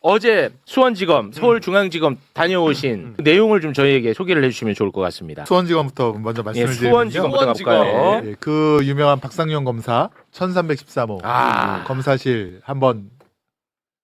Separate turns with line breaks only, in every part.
어제 수원지검, 서울중앙지검 다녀오신 그 내용을 좀 저희에게 소개를 해주시면 좋을 것 같습니다.
수원지검부터 먼저
예,
말씀을
수원지검부터 가볼까요?
예, 그 유명한 박상용 검사 1313호 검사실 한번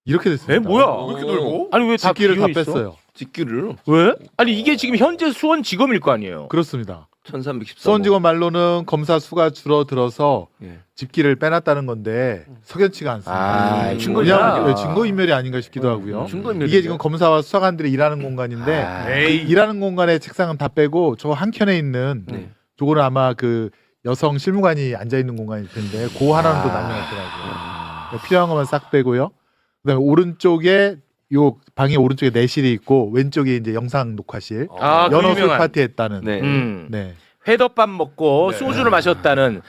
이렇게 됐습니다.
에 뭐야?
왜 이렇게 넓어?
아니 왜 다
직기를 다
비어 있어?
뺐어요.
직기를
왜? 아니 이게 지금 현재 수원지검일 거 아니에요?
그렇습니다.
1314.
수원지검 말로는 검사 수가 줄어들어서
예.
집기를 빼놨다는 건데 석연치가 않습니다.
아,
증거인멸이야.
그냥 증거인멸이 아닌가 싶기도 하고요.
증거인멸.
이게 지금 검사와 수사관들이 일하는 공간인데 그 일하는 공간에 책상은 다 빼고 저 한 켠에 있는
네.
저거는 아마 그 여성 실무관이 앉아 있는 공간일 텐데 그 하나는 또 남겨놨더라고요. 필요한 것만 싹 빼고요. 그다음에 오른쪽에 요 방의 오른쪽에 내실이 있고 왼쪽에 이제 영상 녹화실.
아, 그
연어술
유명한.
파티 했다는.
네.
네.
회덮밥 먹고 소주를 마셨다는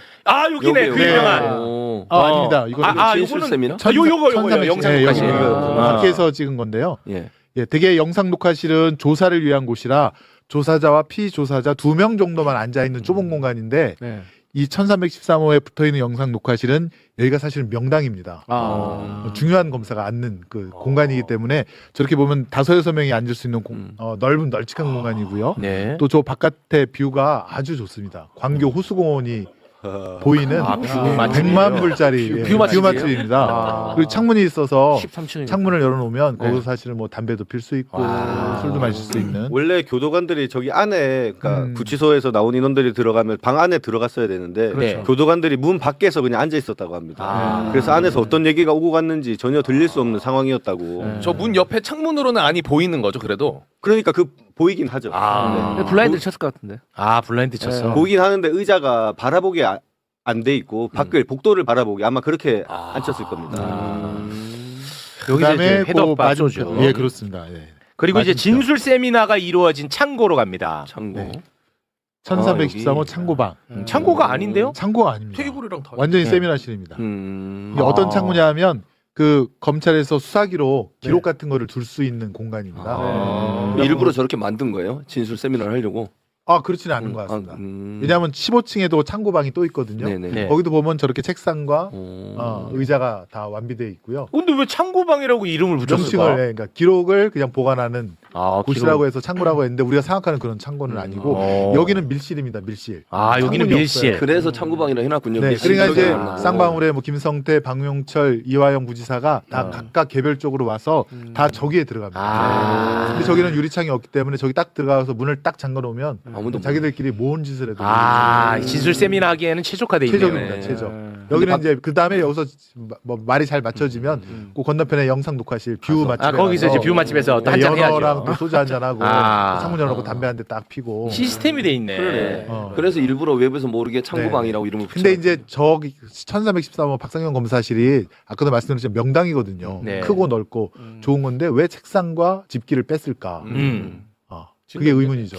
여기네 그
네.
유명한.
아닙니다. 이거는
진술 세미나?
요거요 영상
네,
녹화실.
밖에서 찍은 건데요.
예.
예, 되게 영상 녹화실은 조사를 위한 곳이라 조사자와 피조사자 2명 정도만 앉아 있는 좁은 공간인데 이 1313호에 붙어 있는 영상 녹화실은 여기가 사실은 명당입니다. 중요한 검사가 앉는 그 공간이기 때문에 저렇게 보면 5-6명이 앉을 수 있는 넓은 널찍한 공간이고요.
네.
또 저 바깥의 뷰가 아주 좋습니다. 광교 호수공원이 보이는
뷰 맛집이에요.
100만 불짜리
뷰 맛집이에요?
맛집입니다. 그리고 창문이 있어서
13층.
창문을 열어놓으면 거기서 사실은 뭐 담배도 필 수 있고 술도 마실 수 있는.
원래 교도관들이 저기 안에 그러니까 구치소에서 나온 인원들이 들어가면 방 안에 들어갔어야 되는데
그렇죠.
교도관들이 문 밖에서 그냥 앉아 있었다고 합니다. 그래서 안에서 어떤 얘기가 오고 갔는지 전혀 들릴 수 없는 상황이었다고.
저 문 옆에 창문으로는 안이 보이는 거죠, 그래도.
그러니까 그 보이긴 하죠. 네.
블라인드를 쳤을 것 같은데.
블라인드 쳤어.
보이긴 하는데 의자가 바라보게 안 돼 있고 밖을 복도를 바라보게 아마 그렇게 앉혔을 겁니다.
여기서 이제
그다음에
회덮밥 소주.
예, 그렇습니다. 예.
그리고 이제
맞은편.
진술 세미나가 이루어진 창고로 갑니다.
창고.
네. 1313호
여기.
창고방.
창고가 아닌데요?
창고가 아닙니다.
테이블이랑 다.
완전히
네.
세미나실입니다. 이게 어떤
아.
창고냐면 그 검찰에서 수사기로 기록 같은 거를 둘 수 있는 공간입니다.
일부러 저렇게 만든 거예요? 진술 세미나를 하려고.
그렇지는 않은 것 같습니다.
음.
왜냐하면 15층에도 창고방이 또 있거든요.
네네.
네.
거기도 보면 저렇게 책상과
오.
의자가 다 완비되어 있고요.
근데 왜 창고방이라고 이름을
명칭을
붙였을까?
그러니까 기록을 그냥 보관하는 곳이라고
기록.
해서 창고라고 했는데 우리가 생각하는 그런 창고는 아니고 여기는 밀실입니다. 밀실.
여기는
창문이
밀실.
없어요.
그래서 창구방이라 해놨군요.
네,
밀실
그러니까 이제
기억이 안 나.
쌍방울에 뭐 김성태, 박용철, 이화영 부지사가 다 각각 개별적으로 와서 다 저기에 들어갑니다. 근데 저기는 유리창이 없기 때문에 저기 딱 들어가서 문을 딱 잠궈 놓으면
아무도
자기들끼리 뭔 짓을 해도
진술 세미나 하기에는 최적화돼 있네요.
최적입니다. 최적. 여기는 이제 그 다음에 여기서 뭐 말이 잘 맞춰지면 그 건너편에 영상 녹화실 뷰 맛집에
거기서 이제
가서
뷰 맛집에서 또 한잔
연어랑
해야죠.
또 소주 한잔 하고 창문 열어놓고 담배 한 대 딱 피고.
시스템이 돼 있네.
그러네.
어.
그래서 일부러 외부에서 모르게 창구방이라고 이름을 붙여.
근데 이제 저기 1313호 박상현 검사실이 아까도 말씀드렸지만 명당이거든요.
네.
크고 넓고 좋은 건데 왜 책상과 집기를 뺐을까? 그게 의문이죠.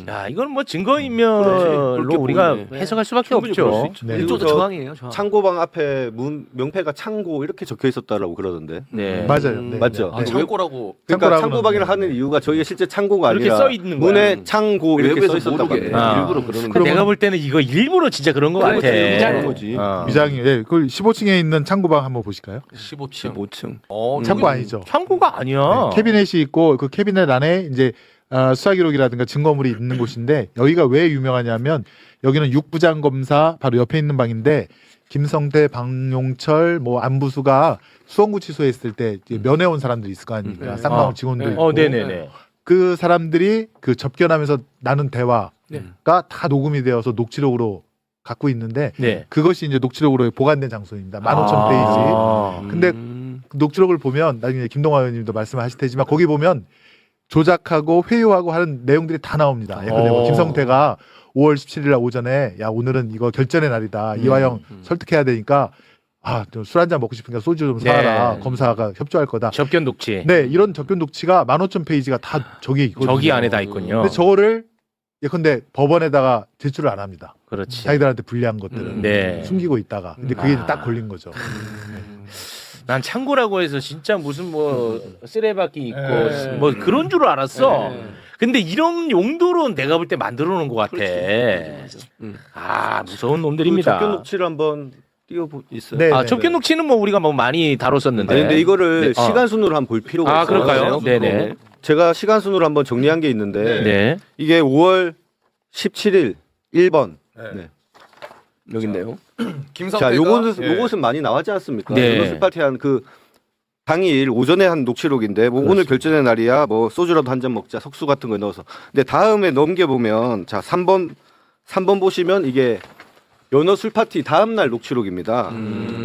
야, 이건 뭐
그렇지.
증거인멸로
그렇게
우리가
보이네.
해석할 수밖에
충분히 그럴 수
없죠.
있죠.
네.
일조도
그리고
저항이에요. 저항.
창고방 앞에 문 명패가 창고 이렇게 적혀 있었다라고 그러던데.
네.
맞아요. 네,
맞죠?
네.
창고라고.
그러니까
창고라고는-
창고방이라 하는 이유가 저희가 실제 창고가
그렇게
아니라
써 있는 거야.
문에 창고 이렇게 써
외부에서
있었다고
모르게
합니다.
일부러 그러는
근데
거.
내가 볼 때는 이거 일부러 진짜 그런 거 같아.
위장한 거지.
위장이 그 15층에 있는 창고방 한번 보실까요?
15층.
15층.
창고 아니죠.
창고가 아니야.
네, 캐비넷이 있고 그 캐비넷 안에 이제 수사 기록이라든가 증거물이 있는 곳인데 여기가 왜 유명하냐면 여기는 육부장 검사 바로 옆에 있는 방인데 김성태, 박용철, 뭐 안부수가 수원구치소에 있을 때 이제 면회 온 사람들이 있을 거 아닙니까? 쌍방울 직원도 있고
네네네.
그 사람들이 그 접견하면서 나눈 대화가 다 녹음이 되어서 녹취록으로 갖고 있는데
네.
그것이 이제 녹취록으로 보관된 장소입니다. 15,000페이지. 근데 그 녹취록을 보면 나중에 김동완 의원님도 말씀하실 테지만 거기 보면 조작하고 회유하고 하는 내용들이 다 나옵니다. 예컨대 뭐 김성태가 5월 17일 날 오전에 야 오늘은 이거 결전의 날이다. 이화영 설득해야 되니까 술 한잔 먹고 싶으니까 소주 좀 사라.
네.
검사가 협조할 거다.
접견 독치.
네, 이런 접견 녹취가 15,000페이지가 다 저기에 있거든요.
저기 안에 다 있군요.
근데 저거를 예컨대 법원에다가 제출을 안 합니다.
그렇지.
자기들한테 불리한 것들은
네.
숨기고 있다가. 근데 그게 이제 딱 걸린 거죠.
난 창고라고 해서 진짜 무슨 뭐 쓰레받기 있고 뭐 그런 줄 알았어. 근데 이런 용도로 내가 볼 때 만들어 놓은 것 같아. 무서운
그
놈들입니다.
접견 녹취를 한번
띄워 있어요.
네,
아,
네,
촉견
네.
녹취는 뭐 우리가 뭐 많이 다뤘었는데.
아니, 근데 이거를
네.
시간 순으로 한번 볼 필요가
아,
있어요.
그럴까요? 네네.
제가 시간 순으로 한번 정리한 게 있는데
네.
이게 5월 17일 1번. 네.
여긴데요.
자, 요것은 많이 나왔지 않습니까?
네.
연호술 파티한 그 당일 오전에 한 녹취록인데 뭐 오늘 결전의 날이야 뭐 소주라도 한 잔 먹자 석수 같은 거 넣어서. 근데 다음에 넘겨보면 자 3번 보시면 이게 연어술 파티 다음 날 녹취록입니다.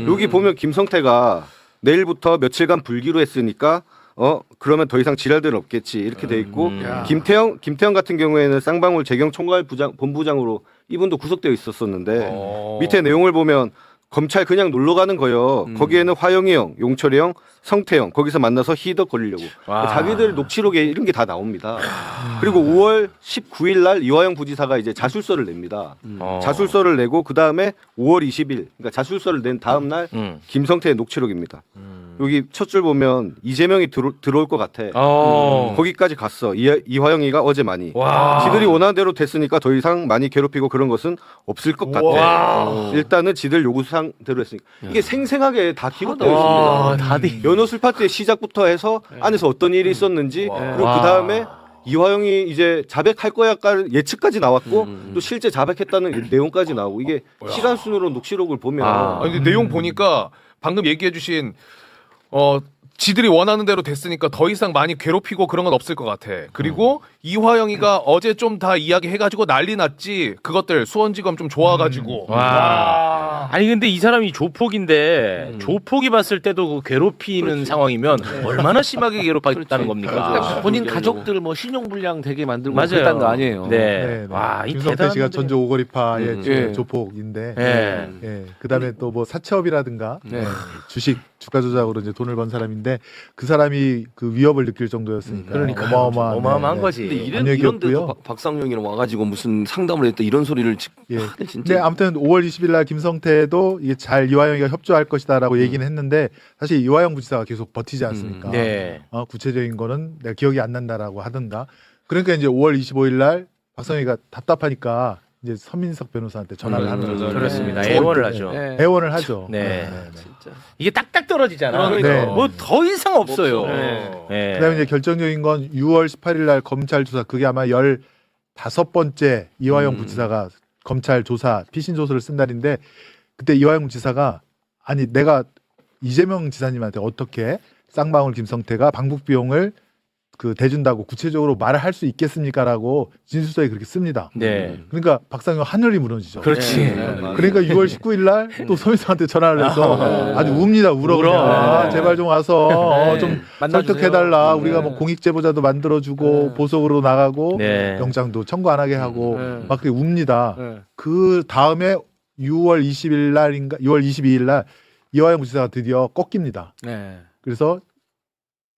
여기 보면 김성태가 내일부터 며칠간 불기로 했으니까 그러면 더 이상 지랄들은 없겠지 이렇게 돼 있고 김태형 같은 경우에는 쌍방울 재경 총괄 본부장으로 이분도 구속되어 있었었는데 밑에 내용을 보면 검찰 그냥 놀러 가는 거요. 거기에는 화영이 형, 용철이 형, 성태형 거기서 만나서 희덕 걸리려고.
와.
자기들 녹취록에 이런 게 다 나옵니다. 그리고 5월 19일 날 이화영 부지사가 이제 자술서를 냅니다. 자술서를 내고 그 다음에 5월 20일, 그러니까 자술서를 낸 다음 날 김성태의 녹취록입니다. 여기 첫 줄 보면 이재명이 들어올 것 같아. 거기까지 갔어. 이화영이가 어제 많이.
와.
지들이 원하는 대로 됐으니까 더 이상 많이 괴롭히고 그런 것은 없을 것 같아. 일단은 지들 요구사항대로 했으니까. 이게 생생하게 다 기록되어
와,
있습니다.
다들.
연호술 파티의 시작부터 해서 안에서 어떤 일이 있었는지 그리고 그 다음에 이화영이 이제 자백할 거야 예측까지 나왔고 또 실제 자백했다는 내용까지 나오고 이게 시간 순으로 녹취록을 보면
아니, 근데 내용 보니까 방금 얘기해주신 지들이 원하는 대로 됐으니까 더 이상 많이 괴롭히고 그런 건 없을 것 같아. 그리고 이화영이가 어제 좀 다 이야기해가지고 난리 났지. 그것들 수원지검 좀 좋아가지고.
와. 아니 근데 이 사람이 조폭인데 조폭이 봤을 때도 그 괴롭히는 상황이면 얼마나 심하게 괴롭혔다는 겁니까?
본인 가족들 뭐 신용불량 되게 만들고
맞아요.
그랬다는 거 아니에요.
네.
네.
와, 이
김성태
대단한
씨가 전주 오거리파의
예.
조폭인데,
네.
예. 그다음에 또 뭐 사채업이라든가
네.
주가 조작으로 이제 돈을 번 사람인데 그 사람이 그 위협을 느낄 정도였으니까
그러니까요. 어마어마한 거지.
근데
압력이었고요.
이런데도 박상용이랑 와가지고 무슨 상담을 했다 이런 소리를
예.
진짜.
근데 아무튼 5월 20일 날 김성태도 이게 잘 이화영이가 협조할 것이다라고 얘기는 했는데 사실 이화영 부지사가 계속 버티지 않습니까?
네.
구체적인 거는 내가 기억이 안 난다라고 하던가. 그러니까 이제 5월 25일 날 박성희가 답답하니까 이제 서민석 변호사한테 전화를 하는 거죠.
그렇습니다.
네.
애원을 하죠.
네.
애원을 하죠.
네.
진짜.
이게 딱딱 떨어지잖아.
네.
뭐 더 이상 없어요.
네.
네.
그다음에 이제 결정적인 건 6월 18일 날 검찰 조사 그게 아마 15번째 이화영 부지사가 검찰 조사 피신 조서를 쓴 날인데 그때 이화영 지사가 아니 내가 이재명 지사님한테 어떻게 쌍방울 김성태가 방북 비용을 그 대준다고 구체적으로 말을 할 수 있겠습니까라고 진술서에 그렇게 씁니다.
네.
그러니까 박상용 하늘이 무너지죠.
그렇지.
그러니까 6월 19일 날 또 서민석한테 전화를 해서 아주 웁니다. 울어.
울어.
그냥.
네.
제발 좀 와서 좀
만나주세요.
설득해달라. 우리가 뭐 공익제보자도 만들어주고 보석으로 나가고
네.
영장도 청구 안 하게 하고 막 그렇게 웁니다.
네.
그 다음에 6월 20일 날인가 6월 22일 날 이화영 부지사가 드디어 꺾입니다.
네.
그래서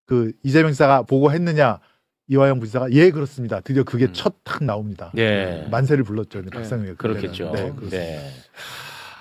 그 이재명 지사가 보고했느냐 이화영 부지사가 예 그렇습니다. 드디어 그게 첫 탁 나옵니다.
네.
만세를 불렀죠. 박상용이
그렇겠죠.
네,
네.
그렇습니다.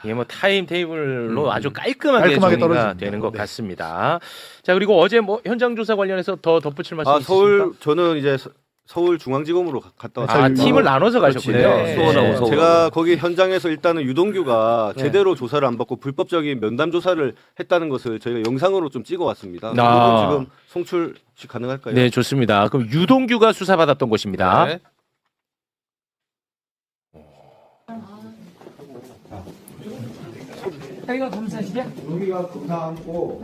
이게 뭐 타임 테이블로 아주 깔끔하게 정리가
떨어집니다.
되는 것
네.
같습니다. 자 그리고 어제 뭐 현장 조사 관련해서 더 덧붙일 말씀 있으십니까?
저는 이제 서울중앙지검으로 갔다
아,
왔어요.
팀을 나눠서 가셨군요.
네. 수원하고 서울.
제가 거기 현장에서 일단은 유동규가 제대로 조사를 안 받고 불법적인 면담 조사를 했다는 것을 저희가 영상으로 좀 찍어왔습니다. 그 부분 지금 송출 혹시 가능할까요?
네, 좋습니다. 그럼 유동규가 수사받았던 곳입니다.
네.
여기가 검사실이야?
여기가 검사하고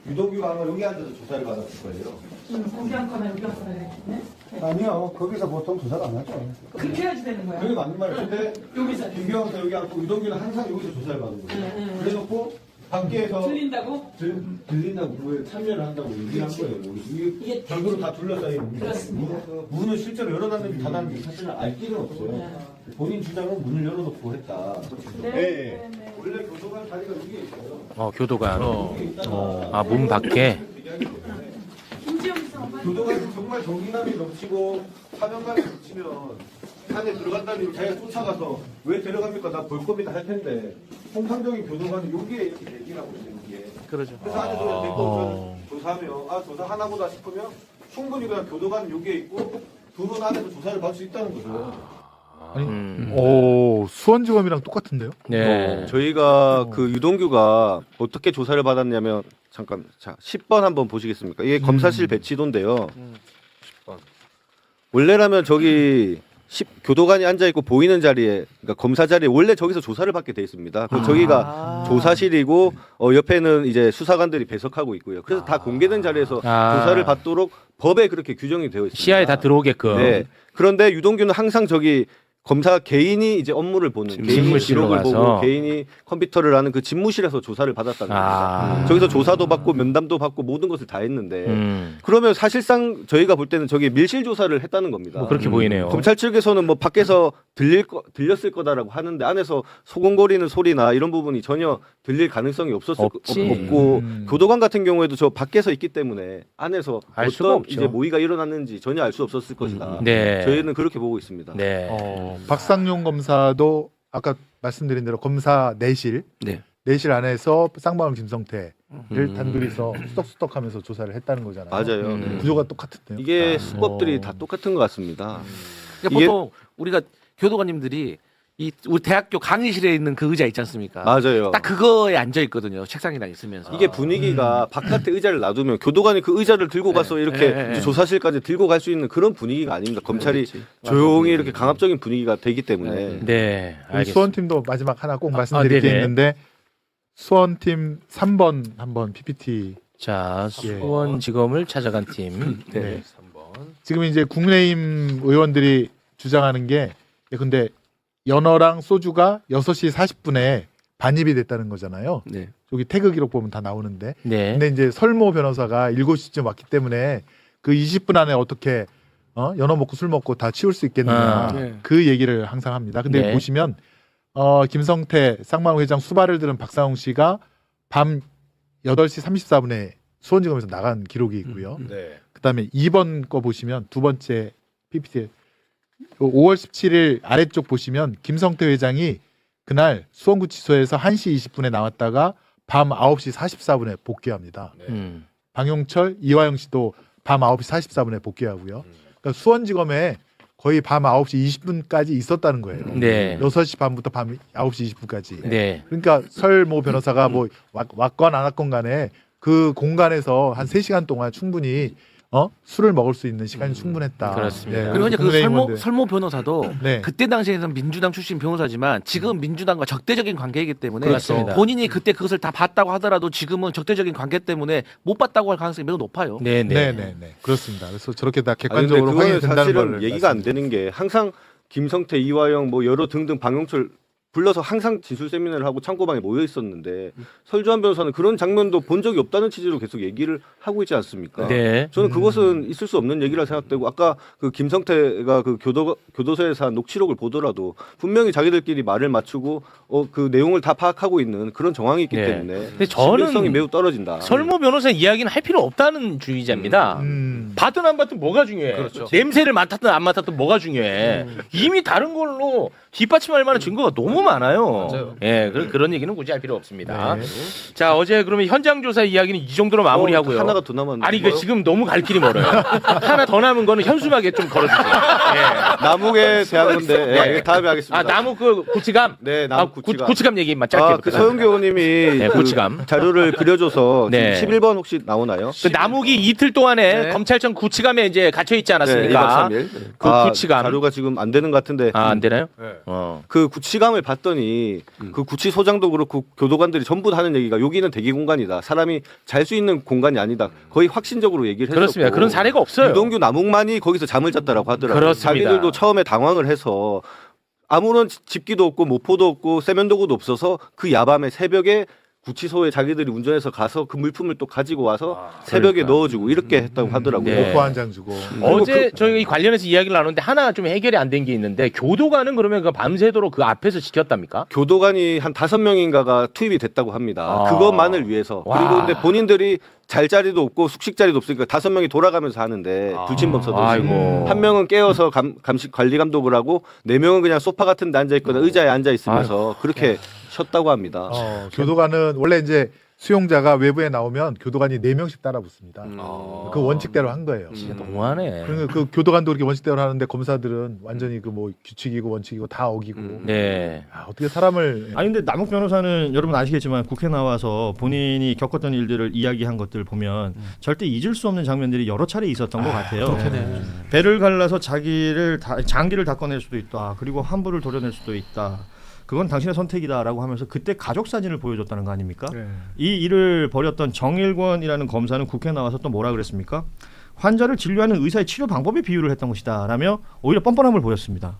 유동규가 아마 여기 앉아서 조사를 받았을 거예요.
거기 앉거나 여기 앉거나 그랬네?
아니요, 거기서 보통 조사를 안 하죠.
그렇게 해야지 되는 거야.
그게 맞는 말이에요. 근데
여기서
김경호가 여기 앉고 유동규는 항상 여기서 조사를 받는 거예요. 그래놓고 밖에서
들린다고?
들린다고 그거에 참여를 한다고 얘기한 거예요. 이게
이게
벽으로 다 둘러싸여 있는
그렇습니다.
문을 실제로 열어놨는지 닫았는지 사실은 알 길은 없어요. 본인 주장은 문을 열어놓고 했다. 네. 원래 교도관 자리가 여기에 있어요.
교도관. 문 밖에.
김지영 기사
교도관이 정말 정의감이 넘치고 사명감이 넘치면 안에 들어간다는 이유로 자기가 쫓아가서 왜 데려갑니까? 나 볼 겁니다 할 텐데 통상적인 교도관은 여기에 이렇게 얘기를 하고 있는 게
그러죠.
그래서 안에 들어가 데리고 오면 조사하면 조사 하나보다 싶으면 충분히 그냥 교도관은 여기에 있고 두 분 안에서 조사를 받을 수 있다는 거죠.
아니,
음.
오, 수원지검이랑 똑같은데요?
네.
저희가 그 유동규가 어떻게 조사를 받았냐면 잠깐 자 10번 한번 보시겠습니까? 이게 검사실 배치도인데요. 10번. 원래라면 저기 교도관이 앉아 있고 보이는 자리에 그러니까 검사 자리에 원래 저기서 조사를 받게 돼 있습니다. 그 저기가 조사실이고 옆에는 이제 수사관들이 배석하고 있고요. 그래서 다 공개된 자리에서 조사를 받도록 법에 그렇게 규정이 되어 있습니다.
시야에 다 들어오게끔.
네. 그런데 유동규는 항상 저기 검사 개인이 이제 업무를 보는 개인이
집무실로
기록을
가서.
보고 개인이 컴퓨터를 하는 그 집무실에서 조사를 받았다는 겁니다. 저기서 조사도 받고 면담도 받고 모든 것을 다 했는데 그러면 사실상 저희가 볼 때는 저기 밀실 조사를 했다는 겁니다.
뭐 그렇게 보이네요.
검찰 측에서는 뭐 밖에서 들렸을 거다라고 하는데 안에서 소곤거리는 소리나 이런 부분이 전혀 들릴 가능성이
없지.
없고 교도관 같은 경우에도 저 밖에서 있기 때문에 안에서
알 수가
어떤
없죠.
이제 모의가 일어났는지 전혀 알 수 없었을 것이다.
네.
저희는 그렇게 보고 있습니다.
네.
박상용 검사도 아까 말씀드린 대로 검사 내실,
네.
내실 안에서 쌍방울 김성태를 단둘이서 수덕수덕하면서 조사를 했다는 거잖아요.
맞아요.
구조가 똑같은데요.
이게 수법들이 다 똑같은 것 같습니다.
그러니까
이게-
보통 우리가 교도관님들이 이 우리 대학교 강의실에 있는 그 의자 있지 않습니까?
맞아요.
딱 그거에 앉아 있거든요. 책상이랑 있으면서.
이게 분위기가 바깥에 의자를 놔두면 교도관이 그 의자를 들고 가서 이렇게 이제 조사실까지 들고 갈 수 있는 그런 분위기가 아닙니다. 검찰이 조용히 이렇게 강압적인 분위기가 되기 때문에
네.
우리
알겠습니다.
수원팀도 마지막 하나 꼭 말씀드릴 게
네네.
있는데 수원팀 3번 한번 PPT.
자, 수원지검을 찾아간 팀.
네. 지금 이제 국민의힘 의원들이 주장하는 게 근데 연어랑 소주가 6시 40분에 반입이 됐다는 거잖아요.
네.
여기 태그 기록 보면 다 나오는데.
네.
근데 이제 설모 변호사가 7시쯤 왔기 때문에 그 20분 안에 어떻게 연어 먹고 술 먹고 다 치울 수 있겠느냐. 그 얘기를 항상 합니다. 근데
네.
보시면 김성태 쌍방울 회장 수발을 들은 박상웅 씨가 밤 8시 34분에 수원지검에서 나간 기록이 있고요.
네.
그다음에 2번 거 보시면 두 번째 PPT 5월 17일 아래쪽 보시면 김성태 회장이 그날 수원구치소에서 1시 20분에 나왔다가 밤 9시 44분에 복귀합니다. 방용철, 이화영 씨도 밤 9시 44분에 복귀하고요. 그러니까 수원지검에 거의 밤 9시 20분까지 있었다는 거예요.
네.
6시 반부터 밤 9시 20분까지.
네.
그러니까 설모 변호사가 뭐 왔건 안 왔건 간에 그 공간에서 한 3시간 동안 충분히 술을 먹을 수 있는 시간이 충분했다.
그렇습니다.
그리고 이제 그
국민의힘원들.
설모 변호사도
네.
그때 당시에는 민주당 출신 변호사지만 지금 민주당과 적대적인 관계이기 때문에
그렇습니다.
본인이 그때 그것을 다 봤다고 하더라도 지금은 적대적인 관계 때문에 못 봤다고 할 가능성이 매우 높아요.
네, 네.
네. 그렇습니다. 그래서 저렇게 다
아니, 근데
객관적으로
그거는
확인이 된다는
사실은
걸
얘기가 안 되는 게 항상 김성태, 이화영 뭐 여러 등등 방용철 불러서 항상 진술 세미나를 하고 창고방에 모여 있었는데 설주한 변호사는 그런 장면도 본 적이 없다는 취지로 계속 얘기를 하고 있지 않습니까?
네.
저는 그것은 있을 수 없는 얘기라 생각되고 아까 그 김성태가 그 교도소에서 한 녹취록을 보더라도 분명히 자기들끼리 말을 맞추고 그 내용을 다 파악하고 있는 그런 정황이 있기
네.
때문에
근데 저는
신빙성이 매우 떨어진다.
설모 변호사 이야기는 할 필요 없다는 주의자입니다. 받든 안 받든 뭐가 중요해?
그렇죠.
냄새를 맡았든 안 맡았든 뭐가 중요해? 이미 다른 걸로 뒷받침할 만한 증거가 너무 많아요.
맞아요.
예, 그런 얘기는 굳이 할 필요 없습니다. 자, 어제 그러면 현장 조사 이야기는 이 정도로 마무리하고요.
하나가 더 남았는데.
아니, 그 지금 너무 갈 길이 멀어요. 하나 더 남은 거는 현수막에 좀 걸어주세요. 예.
남욱의 대학원데
네.
예, 다음에 하겠습니다.
아, 나무 그 구치감?
네, 나무 구치감.
구치감 얘기만 짧게.
그 서영교 의원님이
네,
그
구치감.
자료를 그려줘서
네.
지금 11번 혹시 나오나요?
그 남욱이 이틀 동안에
네.
검찰청 구치감에 이제 갇혀 있지 않았습니까?
2박 3일.
그 구치감.
자료가 지금 안 되는 것 같은데
아, 안 되나요?
네.
그 구치감을 봤더니 그 구치소장도 그렇고 교도관들이 전부 다 하는 얘기가 여기는 대기 공간이다. 사람이 잘 수 있는 공간이 아니다. 거의 확신적으로 얘기를 했었고.
그렇습니다. 그런 사례가 없어요.
유동규 남욱만이 거기서 잠을 잤다라고 하더라고요.
그렇습니다.
자기들도 처음에 당황을 해서 아무런 집기도 없고 모포도 없고 세면도구도 없어서 그 야밤에 새벽에 구치소에 자기들이 운전해서 가서 그 물품을 또 가지고 와서 새벽에 넣어주고 이렇게 했다고 하더라고요.
네.
오포 한 장 주고.
어제 저희가 이 관련해서 이야기를 나눴는데 하나 좀 해결이 안 된 게 있는데 교도관은 그러면 그 밤새도록 그 앞에서 지켰답니까?
교도관이 한 5명인가가 투입이 됐다고 합니다.
아.
그것만을 위해서.
와.
그리고 근데 본인들이 잘 자리도 없고 숙식 자리도 없으니까 5명이 돌아가면서 하는데 불침범서도
아이고.
한 명은 깨어서 감식 관리 감독을 하고 4명은 그냥 소파 같은 데 앉아 있거나 의자에 앉아 있으면서 그렇게 쉬었다고 합니다.
교도관은 원래 이제 수용자가 외부에 나오면 교도관이 4명씩 따라 붙습니다.
아.
그 원칙대로 한 거예요.
진짜 너무하네.
그러니까 그 교도관도 그렇게 원칙대로 하는데 검사들은 완전히 그 뭐 규칙이고 원칙이고 다 어기고.
네.
아, 어떻게 사람을
아니 근데 남욱 변호사는 여러분 아시겠지만 국회 나와서 본인이 겪었던 일들을 이야기한 것들 보면 절대 잊을 수 없는 장면들이 여러 차례 있었던 것 같아요. 배를 갈라서 장기를 다 꺼낼 수도 있다. 그리고 환부를 도려낼 수도 있다. 그건 당신의 선택이다라고 하면서 그때 가족 사진을 보여줬다는 거 아닙니까? 이 일을 벌였던 정일권이라는 검사는 국회에 나와서 또 뭐라 그랬습니까? 환자를 진료하는 의사의 치료 방법에 비유를 했던 것이다 라며 오히려 뻔뻔함을 보였습니다.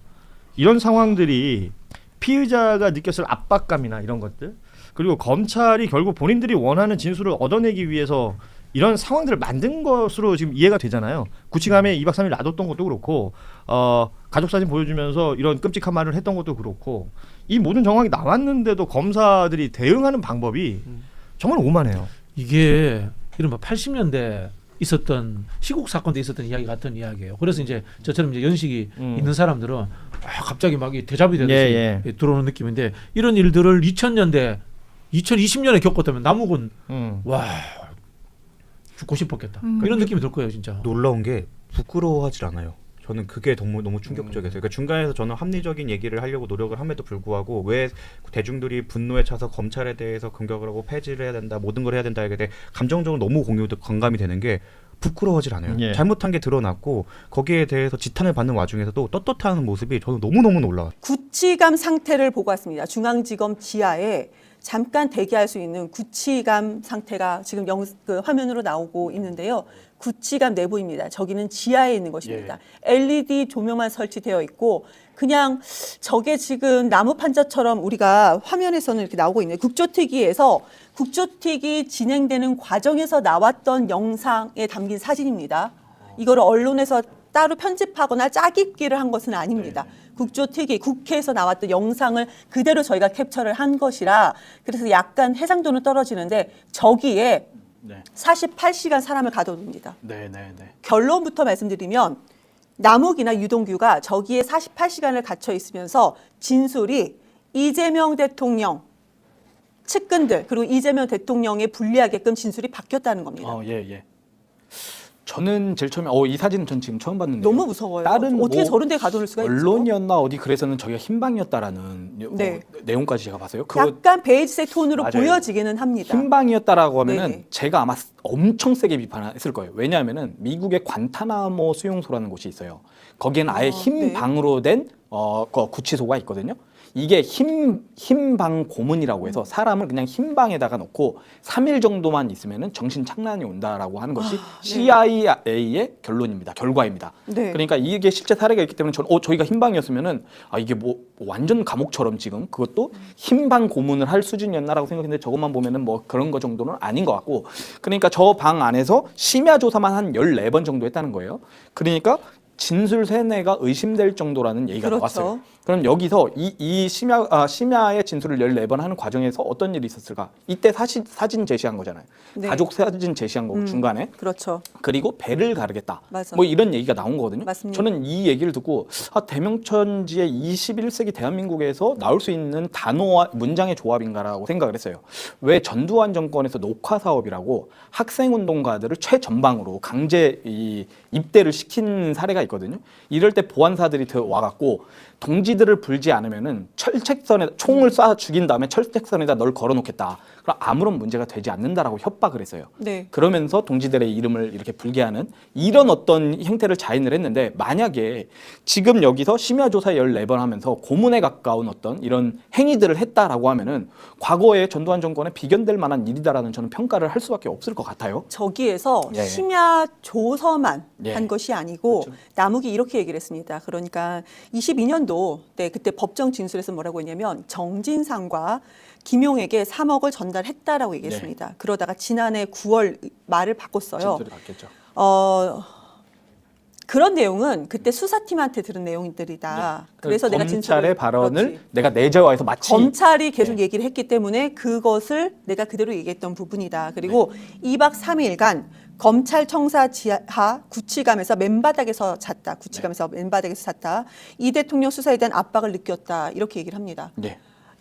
이런 상황들이 피의자가 느꼈을 압박감이나 이런 것들, 그리고 검찰이 결국 본인들이 원하는 진술을 얻어내기 위해서 이런 상황들을 만든 것으로 지금 이해가 되잖아요. 구치감에 2박 3일 놔뒀던 것도 그렇고 가족 사진 보여주면서 이런 끔찍한 말을 했던 것도 그렇고, 이 모든 정황이 나왔는데도 검사들이 대응하는 방법이 정말 오만해요.
이게 이른바 80년대 있었던 시국 사건 때 있었던 이야기 같은 이야기예요. 그래서 이제 저처럼 이제 연식이 있는 사람들은 갑자기 막 대자비 되듯이 들어오는 느낌인데, 이런 일들을 2000년대 2020년에 겪었다면 남욱은 와 죽고 싶었겠다. 이런 느낌이 들 거예요, 진짜.
놀라운 게 부끄러워하질 않아요. 저는 그게 너무 충격적이었어요. 그러니까 중간에서 저는 합리적인 얘기를 하려고 노력을 함에도 불구하고 왜 대중들이 분노에 차서 검찰에 대해서 공격을 하고 폐지를 해야 된다, 모든 걸 해야 된다 이게 돼 감정적으로 너무 공감이 되는 게 부끄러워하질 않아요.
예.
잘못한 게 드러났고 거기에 대해서 지탄을 받는 와중에서도 떳떳해하는 모습이 저는 너무너무 놀라워요.
구치감 상태를 보고 왔습니다. 중앙지검 지하에 잠깐 대기할 수 있는 구치감 상태가 지금 그 화면으로 나오고 있는데요. 구치감 내부입니다. 저기는 지하에 있는 것입니다. LED 조명만 설치되어 있고, 그냥 저게 지금 나무 판자처럼 우리가 화면에서는 이렇게 나오고 있네요. 국조특위에서 국조특위 진행되는 과정에서 나왔던 영상에 담긴 사진입니다. 이거를 언론에서 따로 편집하거나 짜깁기를 한 것은 아닙니다. 국조특위, 국회에서 나왔던 영상을 그대로 저희가 캡처를 한 것이라 그래서 약간 해상도는 떨어지는데 저기에 48시간 사람을 가둬둡니다. 결론부터 말씀드리면 남욱이나 유동규가 저기에 48시간을 갇혀 있으면서 진술이 이재명 대통령 측근들 그리고 이재명 대통령에 불리하게끔 진술이 바뀌었다는 겁니다.
저는 제일 처음에 이 사진은 전 지금 처음 봤는데
너무 무서워요.
다른
어떻게
뭐
저런 데 가둬놓을 수가 있죠?
언론이었나 어디 그래서는 저희가 흰방이었다라는 내용까지 제가 봤어요.
약간 베이지색 톤으로
맞아요.
보여지기는 합니다.
흰방이었다라고 하면은
네네.
제가 아마 엄청 세게 비판했을 거예요. 왜냐하면는 미국의 관타나모 수용소라는 곳이 있어요. 거기에는 아예 흰 방으로 된 구치소가 있거든요. 이게 흰방 고문이라고 해서 사람을 그냥 흰 방에다가 놓고 3일 정도만 있으면은 정신 착란이 온다라고 하는 것이 CIA의 결과입니다. 그러니까 이게 실제 사례가 있기 때문에 저는 저희가 흰 방이었으면은 이게 뭐 완전 감옥처럼 지금 그것도 흰방 고문을 할 수준이었나라고 생각했는데 저것만 보면은 뭐 그런 거 정도는 아닌 것 같고, 그러니까 저 방 안에서 심야 조사만 한 14번 정도 했다는 거예요. 그러니까 진술 세뇌가 의심될 정도라는 얘기가 나왔어요. 그럼 여기서 이 심야의 진술을 14번 하는 과정에서 어떤 일이 있었을까? 이때 사진 제시한 거잖아요. 가족 사진 제시한 거고 중간에.
그렇죠.
그리고 배를 가르겠다.
맞아.
뭐 이런 얘기가 나온 거거든요.
맞습니다.
저는 이 얘기를 듣고 대명천지의 21세기 대한민국에서 나올 수 있는 단어와 문장의 조합인가라고 생각을 했어요. 왜 전두환 정권에서 녹화 사업이라고 학생운동가들을 최전방으로 강제 입대를 시킨 사례가 있거든요. 이럴 때 보안사들이 와갖고 동지들을 불지 않으면은 철책선에 총을 쏴 죽인 다음에 철책선에다 널 걸어놓겠다. 그럼 아무런 문제가 되지 않는다라고 협박을 했어요. 그러면서 동지들의 이름을 이렇게 불게 하는 이런 어떤 형태를 자인을 했는데, 만약에 지금 여기서 심야조사 14번 하면서 고문에 가까운 어떤 이런 행위들을 했다라고 하면은 과거에 전두환 정권에 비견될 만한 일이다라는 저는 평가를 할 수밖에 없을 것 같아요.
저기에서 심야 조서만 한 것이 아니고 남욱이 이렇게 얘기를 했습니다. 그러니까 22년도 때 그때 법정 진술에서 뭐라고 했냐면 정진상과 김용에게 3억을 전달했다라고 얘기했습니다. 그러다가 지난해 9월 말을 바꿨어요.
진술이 바뀌었죠.
그런 내용은 그때 수사팀한테 들은 내용들이다. 그래서 내가
검찰의 발언을 내가 내재화해서 마치
검찰이 계속 얘기를 했기 때문에 그것을 내가 그대로 얘기했던 부분이다. 그리고 2박 3일간 검찰청사 지하 구치감에서 맨바닥에서 잤다. 구치감에서 맨바닥에서 잤다. 이 대통령 수사에 대한 압박을 느꼈다. 이렇게 얘기를 합니다.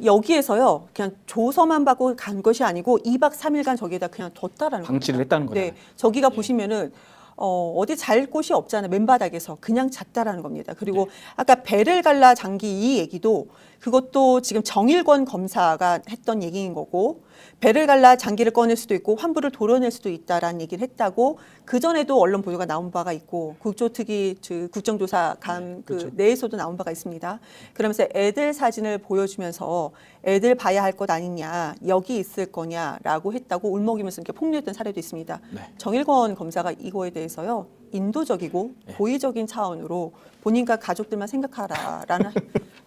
여기에서요 그냥 조서만 받고 간 것이 아니고 2박 3일간 저기에다 그냥 뒀다라는
방치를 했다는 거죠.
네, 저기가 보시면은 어디 잘 곳이 없잖아요. 맨바닥에서 그냥 잤다라는 겁니다. 그리고 아까 배를 갈라 장기 이 얘기도 그것도 지금 정일권 검사가 했던 얘기인 거고 배를 갈라 장기를 꺼낼 수도 있고 환부를 도려낼 수도 있다라는 얘기를 했다고 그 전에도 언론 보도가 나온 바가 있고 국조특위 국정조사감 그 내에서도 나온 바가 있습니다. 그러면서 애들 사진을 보여주면서 애들 봐야 할 것 아니냐 여기 있을 거냐라고 했다고 울먹이면서 이렇게 폭로했던 사례도 있습니다. 정일권 검사가 이거에 대해서요 인도적이고 고의적인 차원으로 본인과 가족들만 생각하라라는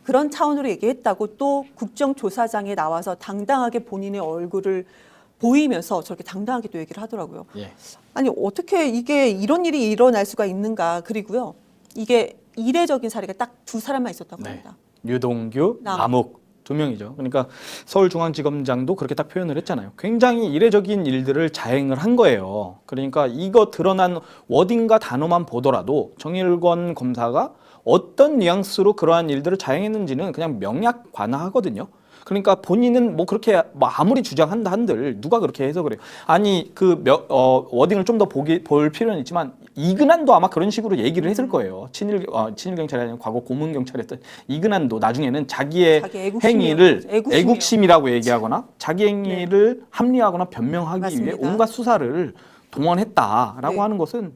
그런 차원으로 얘기했다고 또 국정조사장에 나와서 당당하게 본인의 얼굴을 보이면서 저렇게 당당하게 또 얘기를 하더라고요. 아니 어떻게 이게 이런 일이 일어날 수가 있는가. 그리고요 이게 이례적인 사례가 딱 두 사람만 있었다고 합니다.
유동규, 남욱 2명이죠. 그러니까 서울중앙지검장도 그렇게 딱 표현을 했잖아요. 굉장히 이례적인 일들을 자행을 한 거예요. 그러니까 이거 드러난 워딩과 단어만 보더라도 정일권 검사가 어떤 뉘앙스로 그러한 일들을 자행했는지는 그냥 명약관화하거든요. 그러니까 본인은 뭐 그렇게 뭐 아무리 주장한다 한들 누가 그렇게 해석을 해요. 아니 그 워딩을 좀 더 볼 필요는 있지만 이근한도 아마 그런 식으로 얘기를 했을 거예요. 친일 경찰이 아니라 과거 고문 경찰이었던 이근한도 나중에는 자기의 행위를 애국심이라고 얘기하거나 자기 행위를 합리화하거나 변명하기 위해 온갖 수사를 동원했다라고 하는 것은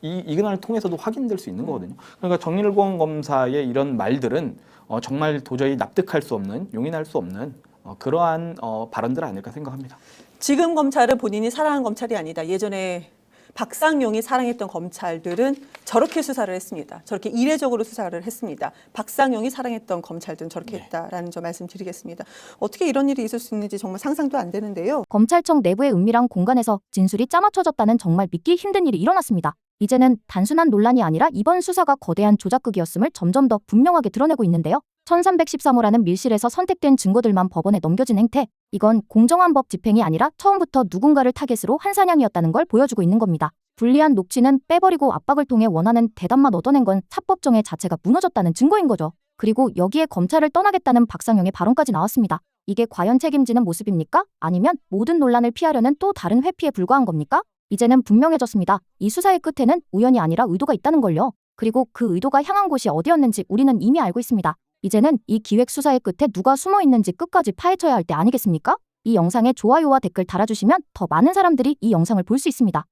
이근한을 통해서도 확인될 수 있는 거거든요. 그러니까 정일권 검사의 이런 말들은 정말 도저히 납득할 수 없는, 용인할 수 없는 그러한 발언들 아닐까 생각합니다.
지금 검찰은 본인이 사랑한 검찰이 아니다. 예전에 박상용이 사랑했던 검찰들은 저렇게 수사를 했습니다. 저렇게 이례적으로 수사를 했습니다. 박상용이 사랑했던 검찰들은 저렇게 했다라는 점 말씀드리겠습니다. 어떻게 이런 일이 있을 수 있는지 정말 상상도 안 되는데요.
검찰청 내부의 은밀한 공간에서 진술이 짜맞춰졌다는 정말 믿기 힘든 일이 일어났습니다. 이제는 단순한 논란이 아니라 이번 수사가 거대한 조작극이었음을 점점 더 분명하게 드러내고 있는데요. 1313호라는 밀실에서 선택된 증거들만 법원에 넘겨진 행태. 이건 공정한 법 집행이 아니라 처음부터 누군가를 타겟으로 한 사냥이었다는 걸 보여주고 있는 겁니다. 불리한 녹취는 빼버리고 압박을 통해 원하는 대답만 얻어낸 건 사법정의 자체가 무너졌다는 증거인 거죠. 그리고 여기에 검찰을 떠나겠다는 박상용의 발언까지 나왔습니다. 이게 과연 책임지는 모습입니까? 아니면 모든 논란을 피하려는 또 다른 회피에 불과한 겁니까? 이제는 분명해졌습니다. 이 수사의 끝에는 우연이 아니라 의도가 있다는 걸요. 그리고 그 의도가 향한 곳이 어디였는지 우리는 이미 알고 있습니다. 이제는 이 기획 수사의 끝에 누가 숨어 있는지 끝까지 파헤쳐야 할 때 아니겠습니까? 이 영상에 좋아요와 댓글 달아주시면 더 많은 사람들이 이 영상을 볼 수 있습니다.